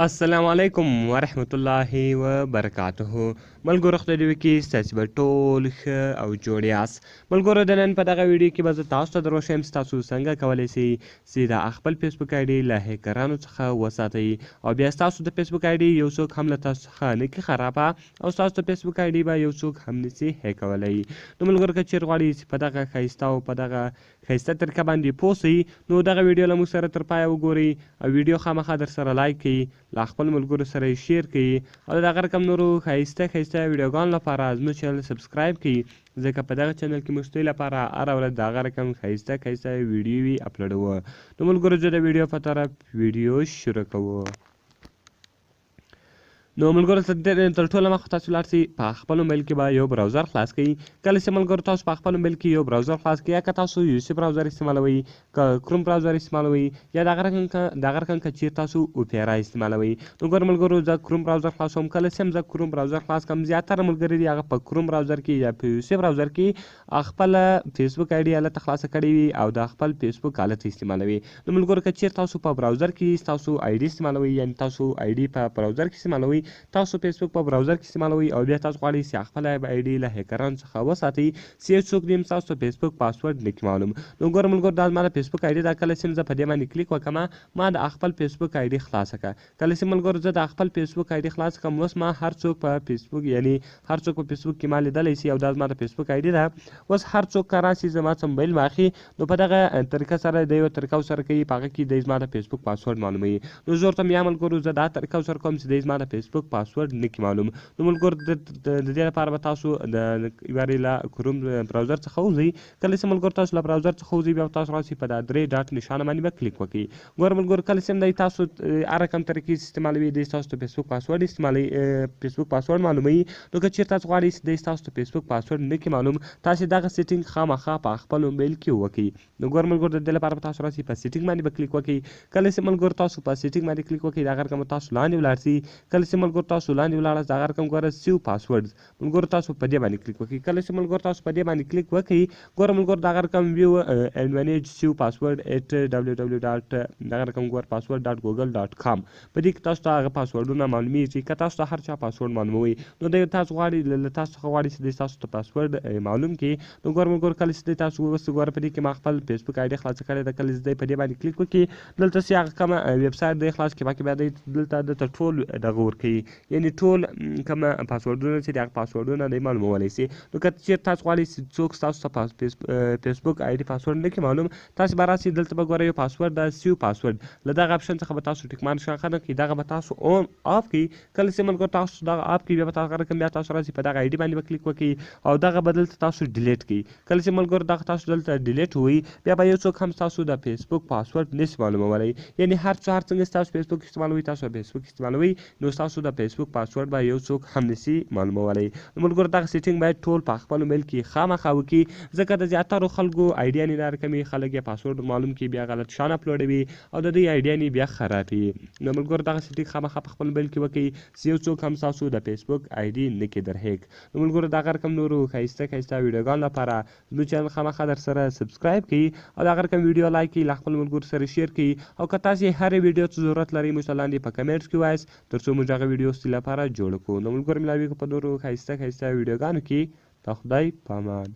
السلام علیکم ورحمت الله وبرکاته. ملګرو خدای دې وکړي ستاسې به ټول ښه او جوړ یاست. ملګرو د نن په دغه ویډیو کې به زه تاسو ته در وښیم چې تاسو څنګه کولی شئ چې د خپل فیسبوک آیډي له هیکرانو څخه وساتئ او بیا ستاسو د فیسبوک آیډي یو څوک هم له تاسو څخه نه کړي خرابه او ستاسو د فیسبوک آیډي به یو څوک هم نشي هیکولی. نو ملګرو که چیرې غواړئ چې په دغه ښایسته او په دغه ښایسته طریقه باندې پوه شئ نو دغه ویډیو له موږ سره تر پایه وګورئ او ویډیو خامخا در سره لایک کړئ، له خپل ملګرو سره یې شیر کړئ او د دغه رقم نورو ښایسته ویډیوګانو لپاره زموږ چینل سبسکرایب کړئ، ځکه په دغه چینل کې موږ ستاسو لپاره هره ورځ د هغه رقم ښایسته ویډیوې اپلوډوو. نو ملګرو زه د ویډیو په طرف ویډیو شروع کوو. نو ملګرو تر ټوله مخکې تاسو ولاړ شئ په خپل موبایل کې به یو براوزر خلاص کړئ. کله چې ملګرو تاسو په خپل موبایل کې یو براوزر خلاص کړئ، یا که تاسو یوسي براوزر استعمالوئ، که کروم براوزر استعمالوئ، یا د هغه رقم که چیرې تاسو اوپیرا استعمالوئ. نو ګورو ملګرو زه کروم براوزر خلاصوم. کله چې هم زه کروم براوزر خلاص کړم، زیاتره ملګري دي هغه په کروم براوزر کې یا په یوسي براوزر کې خپل فیسبوک آیډي هلته خلاصه کړې وي او د خپل فیسبوک هلته استعمالوي. نو ملګرو که چیرې تاسو په براوزر کې تاسو آیډي استعمالوئ، یعنې تاسو آیډي په براوزر کې استعمالوئ، تاسو فیسبوک په براوزر کې استعمالوئ او بیا تاسو غواړئ چې خپله آیډي له هیکرانو څخه وساتئ چې یو څوک دې هم ستاسو د فیسبوک پاسورډ نه کړي معلوم. نو ګوره ملګرو دا زما د فیسبوک آیډي ده. کله چې زه په دې باندې کلیک وکړم ما د خپل فیسبوک آیډي خلاصه کړه. کله چې ملګرو زه د خپل فیسبوک آیډي خلاص کړم، اوس ما هر څوک په فیسبوک یعنې هر څوک په فیسبوک کې ما لیدلی شي او دا زما د فیسبوک آیډي ده. اوس هر څوک که راشي زما څخه موبایل واخلي نو په دغه طریقه سره د یو طریقه سره کوي، په هغه کې دی زما د فیسبوک پاسورډ معلوموي. نو زه ورته یا ملګرو زه دا طریقه سره کوم چې دی زما د فیسبوک پاسورډ نه کړي معلوم. نو ملګرو د دې لپاره به تاسو د یوارې له کروم براوزر څخه وځئ. کله چې ملګرو تاسو له براوزر څخه وځئ بیا تاسو راشئ په دا 3 ډاټ نشانه باندې به کلیک وکړئ. ګوره ملګرو کله چې هم دی تاسو هر رقم طریقې استعمالوي دی ستاسو د فیسبوک پاسورډ استعمالوي، فیسبوک پاسورډ معلوموي. نو که چیرې تاسو غواړئ چې دی ستاسو د فیسبوک پاسورډ نه کړي معلوم، تاسو دغه سیټینګ خامخا په خپل موبایل کې وکړئ. نو ګوره ملګرو د دې لپاره به تاسو راشئ په سیټینګ باندې به کلیک وکړئ. کله چې ملګرو تاسو په سیټینګ باندې کلیک وکړئ د هغه رقم تاسو لاندې ولاړ شئ. کله چې ملګرو تاسو لاندې ولاړاست د هغه رقم ګوره سیو پاسورډ ملګرو تاسو په دې باندې کلیک وکړئ. کله چې ملګرو تاسو په دې باندې کلیک وکړئ ګوره ملګرو دغه رقم ویو اینډ مینیج سیو پاسورډ ایټ www ډاټ دغه رقم ګوره پاسورډ ډاټ ګوګل ډاټ کام. په دې کې تاسو ته هغه پاسورډونه معلومیږي. که تاسو ته هر چا پاسورډ معلوموي نو دی تاسو غواړئ له تاسو څخه غواړئ چې دی تاسو ته پاسورډ معلوم کړي. نو ګوره ملګرو کله چې دی تاسو اوس ګوره په دې کې ما خپل فیسبوک آیډي خلاصه کړې ده. کله چې دی په دې باندې کلیک وکړي دلته چې هغه کومه ویب سایټ دی خلاص کړي، باقي بیا دی دلته درته ټول دغه ورکوي، یعنې ټول کومه پاسورډونه چې د هغه پاسورډونه دی معلومولی شي. نو که چیرې تاسو غواړئ چې څوک ستاسو ته فیسبوک آیډي پاسورډ نه کړي معلوم، تاسو به راشئ دلته به ګوره یو پاسورډ ده سیو پاسورډ، له دغه اپشن څخه به تاسو ټیک مارک ښه نه کړئ، دغه به تاسو اون آف کړئ. کله چې ملګرو تاسو دغه آف کړئ بیا به هغه رقم بیا تاسو راشئ په دغه آیډي باندې به کلیک وکړئ او دغه به دلته تاسو ډیلیټ کړئ. کله چې ملګرو دغه تاسو دلته ډیلیټ ووایي بیا به یو څوک هم ستاسو د فیسبوک پاسورډ نشي معلومولی، یعنې هر څنګه ستاسو فیسبوک استعمالوئ تاسو فیسبوک استعمالوئ نو ستاسو د فیسبوک پاسورډ به یو څوک هم نشي معلومولی. نو ملګرو دغه سیټینګ باید ټول په خپل موبایل کې خامخا وکړي، ځکه د زیاترو خلکو آیډیانې دا رقمي خلک یې پاسورډ معلوم کړي بیا غلط شان اپلوډوي او د دوی آیډیانې بیا خرابوي. نو ملګرو دغه سیټینګ خامخا په خپل موبایل کې وکړئ چې یو څوک هم ستاسو د فیسبوک آیډي نه کړي در هیک. نو ملګرو دغه رقم نورو ښایسته ویډیوګانو لپاره زموږ چینل خامخا در سره سبسکرایب کړئ او دغه رقم ویډیو لایک کړئ، له خپل ملګرو سره شیر کړئ او که تاسې هرې ویډیو ته ضرورت لرئ موږ ته لاندې په کمنټس کې ووایاست تر څو موږ هغه ویډیو ستاسو لپاره جوړه کړو. نو ملګرو ملاویږو په نورو ښایسته ویډیوګانو کې. د خدای په امان.